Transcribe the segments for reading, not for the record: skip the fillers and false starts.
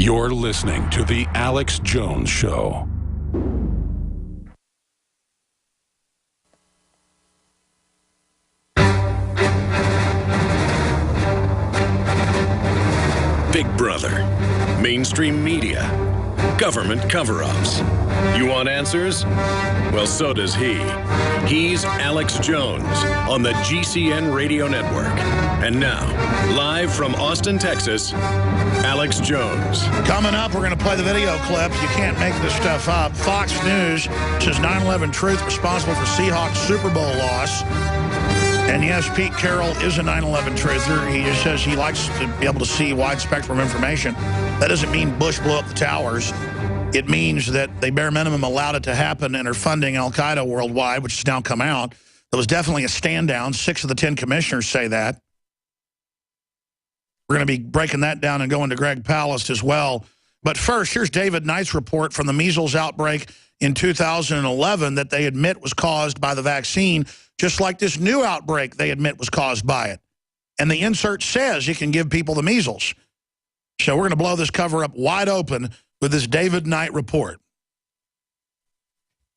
You're listening to The Alex Jones Show. Big Brother, mainstream media, government cover-ups. You want answers? Well, so does he. He's Alex Jones on the GCN Radio Network. And now, live from Austin, Texas, Alex Jones. Coming up, we're going to play the video clip. You can't make this stuff up. Fox News says 9/11 truth responsible for Seahawks Super Bowl loss. And yes, Pete Carroll is a 9/11 truther. He just says he likes to be able to see wide spectrum information. That doesn't mean Bush blew up the towers. It means that they bare minimum allowed it to happen and are funding Al-Qaeda worldwide, which has now come out. There was definitely a stand down. 6 of the 10 commissioners say that. We're going to be breaking that down and going to Greg Palast as well. But first, here's David Knight's report from the measles outbreak in 2011 that they admit was caused by the vaccine, just like this new outbreak they admit was caused by it. And the insert says you can give people the measles. So we're going to blow this cover up wide open with this David Knight report.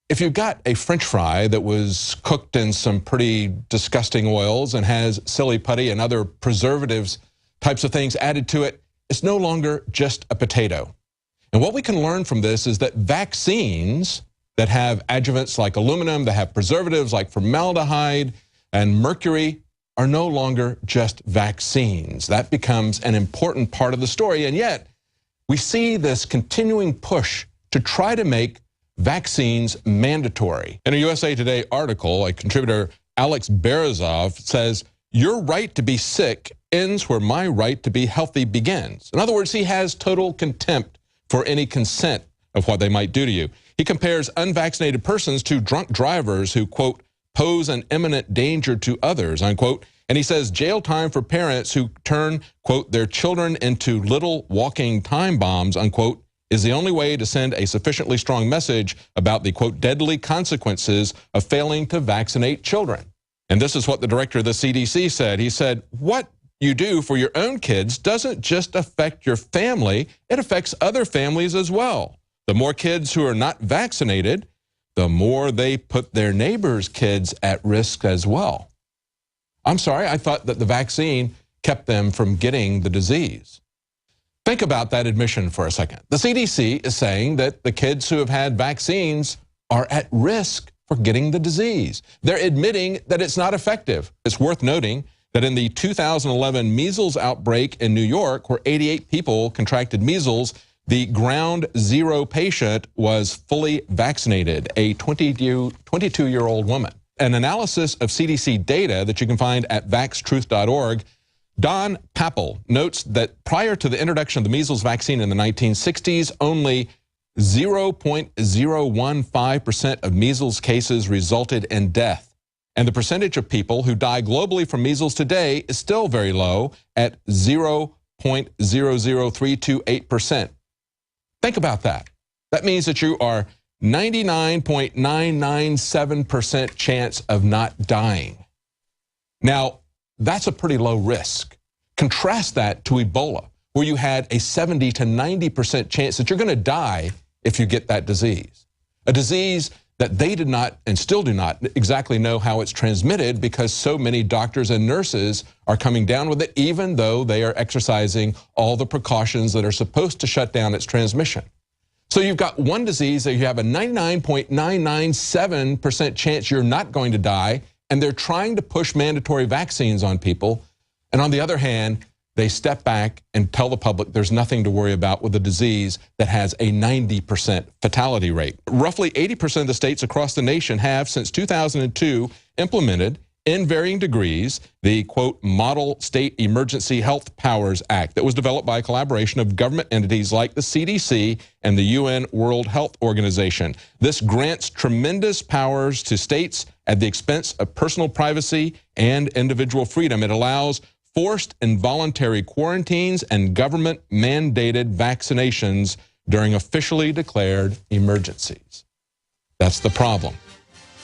If you've got a French fry that was cooked in some pretty disgusting oils and has silly putty and other preservatives types of things added to it, it's no longer just a potato. And what we can learn from this is that vaccines that have adjuvants like aluminum, that have preservatives like formaldehyde and mercury, are no longer just vaccines. That becomes an important part of the story. And yet, we see this continuing push to try to make vaccines mandatory. In a USA Today article, a contributor, Alex Berezov, says, "Your right to be sick ends where my right to be healthy begins." In other words, he has total contempt for any consent of what they might do to you. He compares unvaccinated persons to drunk drivers who, quote, pose an imminent danger to others, unquote. And he says jail time for parents who turn, quote, their children into little walking time bombs, unquote, is the only way to send a sufficiently strong message about the, quote, deadly consequences of failing to vaccinate children. And this is what the director of the CDC said. He said, what you do for your own kids doesn't just affect your family, it affects other families as well. The more kids who are not vaccinated, the more they put their neighbors' kids at risk as well. I'm sorry, I thought that the vaccine kept them from getting the disease. Think about that admission for a second. The CDC is saying that the kids who have had vaccines are at risk for getting the disease. They're admitting that it's not effective. It's worth noting that in the 2011 measles outbreak in New York, where 88 people contracted measles, the ground zero patient was fully vaccinated, a 22-year-old woman. An analysis of CDC data that you can find at vaxtruth.org, Don Papel notes that prior to the introduction of the measles vaccine in the 1960s, only 0.015% of measles cases resulted in death. And the percentage of people who die globally from measles today is still very low at 0.00328%. Think about that. That means that you are 99.997% chance of not dying. Now, that's a pretty low risk. Contrast that to Ebola, where you had a 70 to 90% chance that you're going to die if you get that disease. A disease that they did not and still do not exactly know how it's transmitted because so many doctors and nurses are coming down with it, even though they are exercising all the precautions that are supposed to shut down its transmission. So you've got one disease that you have a 99.997% chance you're not going to die, and they're trying to push mandatory vaccines on people. And on the other hand, they step back and tell the public there's nothing to worry about with a disease that has a 90% fatality rate. Roughly 80% of the states across the nation have, since 2002, implemented, in varying degrees, the, quote, Model State Emergency Health Powers Act that was developed by a collaboration of government entities like the CDC and the UN World Health Organization. This grants tremendous powers to states at the expense of personal privacy and individual freedom. It allows forced involuntary quarantines and government-mandated vaccinations during officially declared emergencies. That's the problem.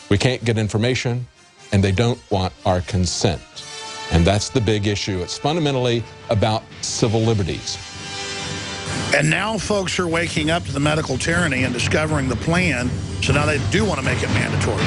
We can't get information, and they don't want our consent. And that's the big issue. It's fundamentally about civil liberties. And now folks are waking up to the medical tyranny and discovering the plan, so now they do want to make it mandatory.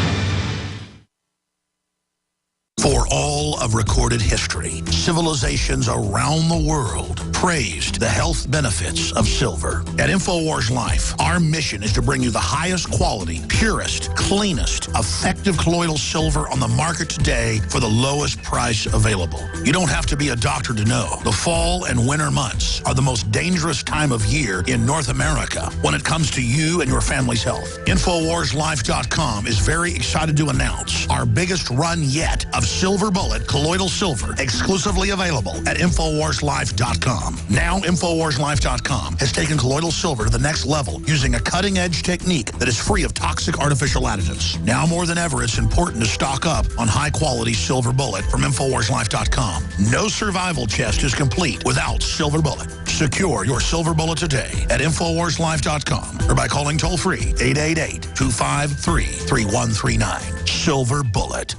For all of recorded history, civilizations around the world praised the health benefits of silver. At InfoWars Life, our mission is to bring you the highest quality, purest, cleanest, effective colloidal silver on the market today for the lowest price available. You don't have to be a doctor to know. The fall and winter months are the most dangerous time of year in North America when it comes to you and your family's health. InfoWarsLife.com is very excited to announce our biggest run yet of Silver Bullet colloidal silver, exclusively available at InfoWarsLife.com. Now, InfoWarsLife.com has taken colloidal silver to the next level using a cutting-edge technique that is free of toxic artificial additives. Now more than ever, it's important to stock up on high-quality Silver Bullet from InfoWarsLife.com. No survival chest is complete without Silver Bullet. Secure your Silver Bullet today at InfoWarsLife.com or by calling toll-free 888-253-3139. Silver Bullet.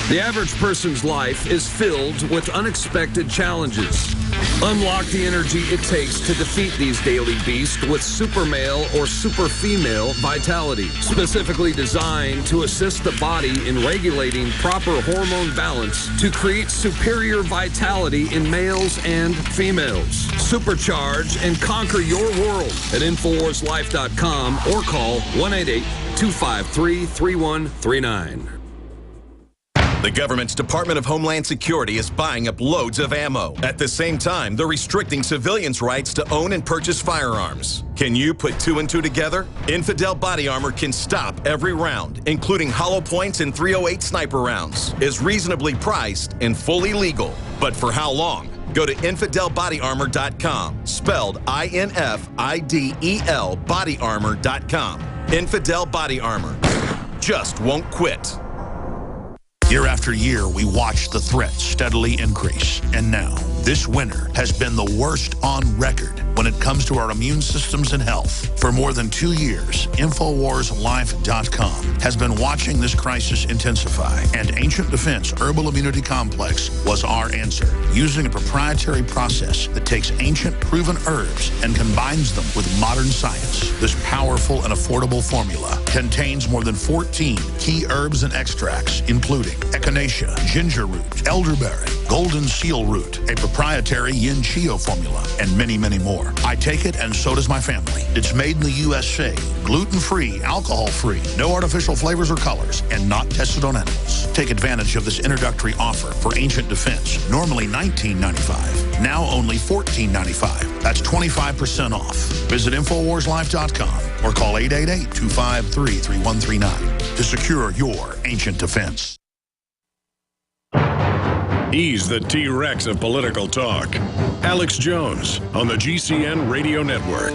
The average person's life is filled with unexpected challenges. Unlock the energy it takes to defeat these daily beasts with Super Male or Super Female Vitality, specifically designed to assist the body in regulating proper hormone balance to create superior vitality in males and females. Supercharge and conquer your world at InfoWarsLife.com or call 1-888-253-3139. The government's Department of Homeland Security is buying up loads of ammo. At the same time, they're restricting civilians' rights to own and purchase firearms. Can you put two and two together? Infidel Body Armor can stop every round, including hollow points and .308 sniper rounds, is reasonably priced and fully legal. But for how long? Go to InfidelBodyArmor.com, spelled I-N-F-I-D-E-L bodyarmor.com. Infidel Body Armor. Just won't quit. Year after year, we watched the threats steadily increase. And now, this winter has been the worst on record when it comes to our immune systems and health. For more than 2 years, InfoWarsLife.com has been watching this crisis intensify, and Ancient Defense Herbal Immunity Complex was our answer, using a proprietary process that takes ancient proven herbs and combines them with modern science. This powerful and affordable formula contains more than 14 key herbs and extracts, including echinacea, ginger root, elderberry, golden seal root, a proprietary yin chio formula, and many, many more. I take it, and so does my family. It's made in the USA, gluten-free, alcohol-free, no artificial flavors or colors, and not tested on animals. Take advantage of this introductory offer for Ancient Defense, normally $19.95, now only $14.95. That's 25% off. Visit InfoWarsLife.com or call 888-253-3139 to secure your Ancient Defense. He's the T-Rex of political talk. Alex Jones on the GCN Radio Network.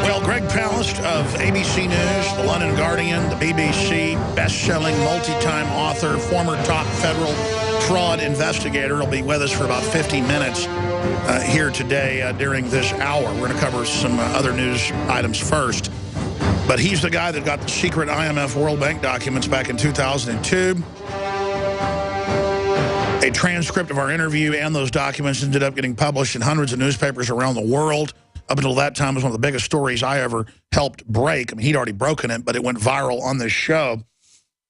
Well, Greg Palast of ABC News, the London Guardian, the BBC, best-selling, multi-time author, former top federal fraud investigator, will be with us for about 50 minutes here today during this hour. We're going to cover some other news items first. But he's the guy that got the secret IMF World Bank documents back in 2002. A transcript of our interview and those documents ended up getting published in hundreds of newspapers around the world. Up until that time, it was one of the biggest stories I ever helped break. I mean, he'd already broken it, but it went viral on this show.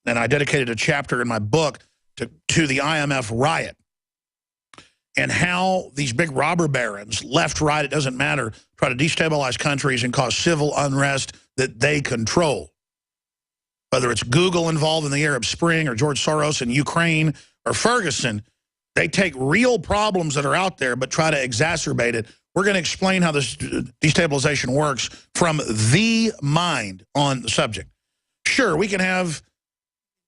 And I dedicated a chapter in my book to the IMF riot and how these big robber barons, left, right, it doesn't matter, try to destabilize countries and cause civil unrest that they control. Whether it's Google involved in the Arab Spring or George Soros in Ukraine or Ferguson, they take real problems that are out there but try to exacerbate it. We're going to explain how this destabilization works from the mind on the subject. Sure, we can have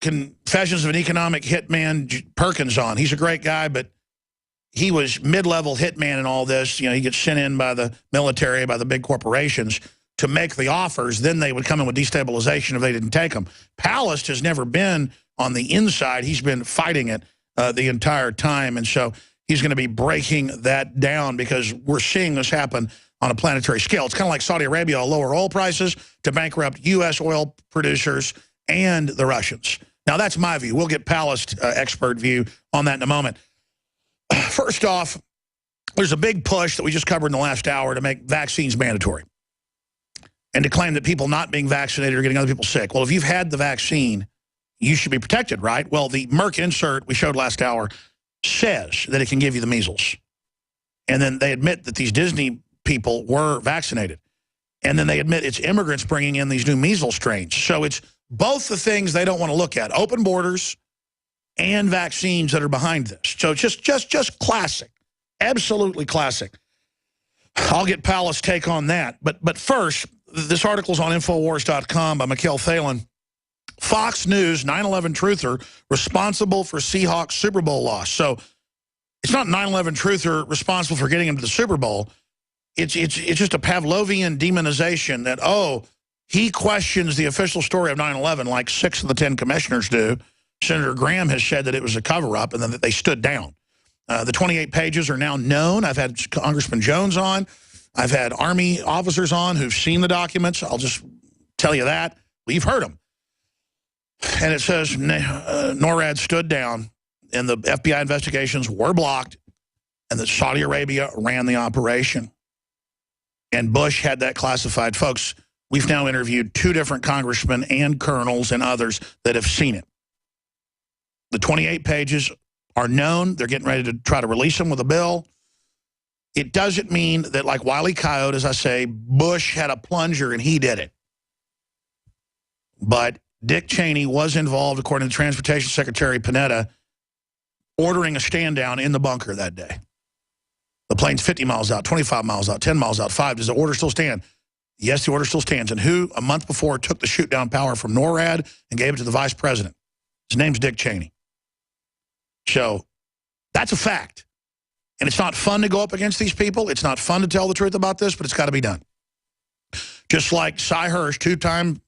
Confessions of an Economic Hitman Perkins on. He's a great guy, but he was mid-level hitman in all this. You know, he gets sent in by the military, by the big corporations to make the offers. Then they would come in with destabilization if they didn't take them. Palast has never been on the inside. He's been fighting it the entire time. And so he's going to be breaking that down because we're seeing this happen on a planetary scale. It's kind of like Saudi Arabia will lower oil prices to bankrupt U.S. oil producers and the Russians. Now, that's my view. We'll get Palast expert view on that in a moment. First off, There's a big push that we just covered in the last hour to make vaccines mandatory and to claim that people not being vaccinated are getting other people sick. Well, if you've had the vaccine, you should be protected, right? Well, the Merck insert we showed last hour says that it can give you the measles. And then they admit that these Disney people were vaccinated. And then they admit it's immigrants bringing in these new measles strains. So it's both the things they don't want to look at, open borders and vaccines that are behind this. So just classic, absolutely classic. I'll get Palace take on that. But first, this article's on Infowars.com by Mikhail Thalen. Fox News, 9/11 truther, responsible for Seahawks Super Bowl loss. So it's not 9/11 truther responsible for getting him to the Super Bowl. It's just a Pavlovian demonization that, oh, he questions the official story of 9/11 like 6 of the 10 commissioners do. Senator Graham has said that it was a cover-up and then that they stood down. The 28 pages are now known. I've had Congressman Jones on. I've had Army officers on who've seen the documents. I'll just tell you that. We've heard them. And it says NORAD stood down and the FBI investigations were blocked and that Saudi Arabia ran the operation. And Bush had that classified. Folks, we've now interviewed 2 different congressmen and colonels and others that have seen it. The 28 pages are known. They're getting ready to try to release them with a bill. It doesn't mean that, like Wile E. Coyote, as I say, Bush had a plunger and he did it. But Dick Cheney was involved, according to Transportation Secretary Panetta, ordering a stand down in the bunker that day. The plane's 50 miles out, 25 miles out, 10 miles out, 5. Does the order still stand? Yes, the order still stands. And who, a month before, took the shoot-down power from NORAD and gave it to the vice president? His name's Dick Cheney. So that's a fact. And it's not fun to go up against these people. It's not fun to tell the truth about this, but it's got to be done. Just like Cy Hirsch, 2-time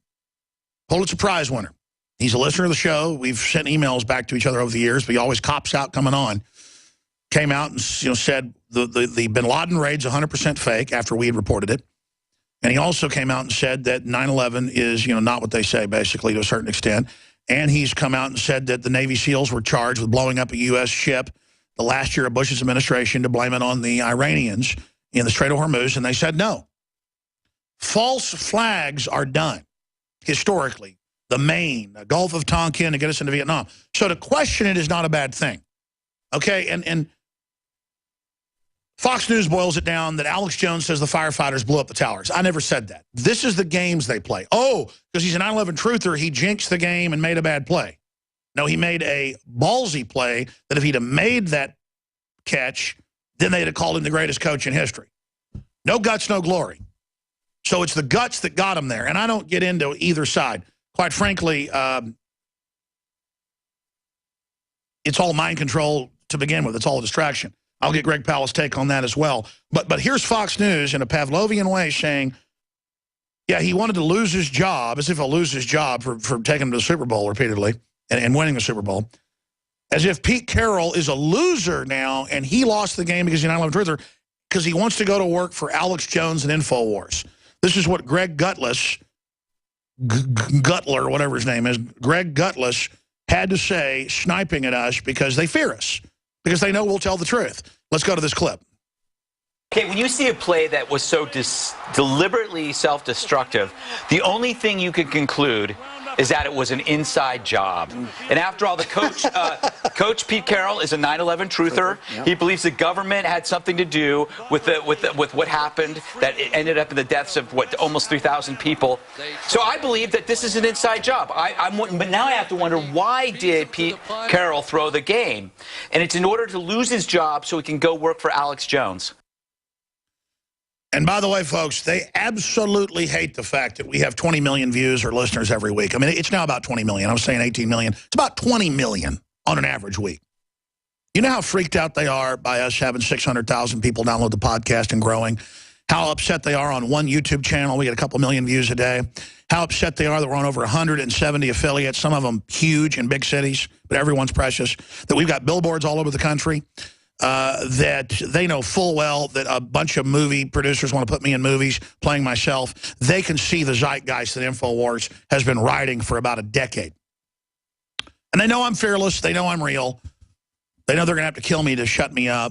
Pulitzer Prize winner. He's a listener of the show. We've sent emails back to each other over the years, but he always cops out coming on. Came out and said the bin Laden raid's 100% fake after we had reported it. And he also came out and said that 9/11 is not what they say, basically, to a certain extent. And he's come out and said that the Navy SEALs were charged with blowing up a U.S. ship the last year of Bush's administration to blame it on the Iranians in the Strait of Hormuz, and they said no. False flags are done, historically. The Maine, the Gulf of Tonkin to get us into Vietnam. So to question it is not a bad thing. Okay, and Fox News boils it down that Alex Jones says the firefighters blew up the towers. I never said that. This is the games they play. Oh, because he's a 9/11 truther, he jinxed the game and made a bad play. No, he made a ballsy play that if he'd have made that catch, then they'd have called him the greatest coach in history. No guts, no glory. So it's the guts that got him there. And I don't get into either side. Quite frankly, it's all mind control to begin with. It's all a distraction. I'll get Greg Palast take on that as well. But here's Fox News in a Pavlovian way saying, yeah, he wanted to lose his job, as if he'll lose his job for taking him to the Super Bowl repeatedly and winning the Super Bowl. As if Pete Carroll is a loser now and he lost the game because he's not 9/11 truther because he wants to go to work for Alex Jones and InfoWars. This is what Greg Gutler, whatever his name is, Greg Gutler had to say, sniping at us because they fear us, because they know we'll tell the truth. Let's go to this clip. Okay, when you see a play that was so deliberately self-destructive, the only thing you can conclude is that it was an inside job. And after all, the coach, Coach Pete Carroll, is a 9/11 truther. He believes the government had something to do with what happened, that it ended up in the deaths of almost 3,000 people. So I believe that this is an inside job. But now I have to wonder, why did Pete Carroll throw the game? And it's in order to lose his job so he can go work for Alex Jones. And by the way, folks, they absolutely hate the fact that we have 20 million views or listeners every week. I mean, it's now about 20 million. I was saying 18 million. It's about 20 million on an average week. You know how freaked out they are by us having 600,000 people download the podcast and growing? How upset they are on one YouTube channel. We get a couple million views a day. How upset they are that we're on over 170 affiliates, some of them huge in big cities, but everyone's precious. That we've got billboards all over the country. That they know full well that a bunch of movie producers want to put me in movies playing myself. They can see the zeitgeist that InfoWars has been riding for about a decade. And they know I'm fearless. They know I'm real. They know they're going to have to kill me to shut me up.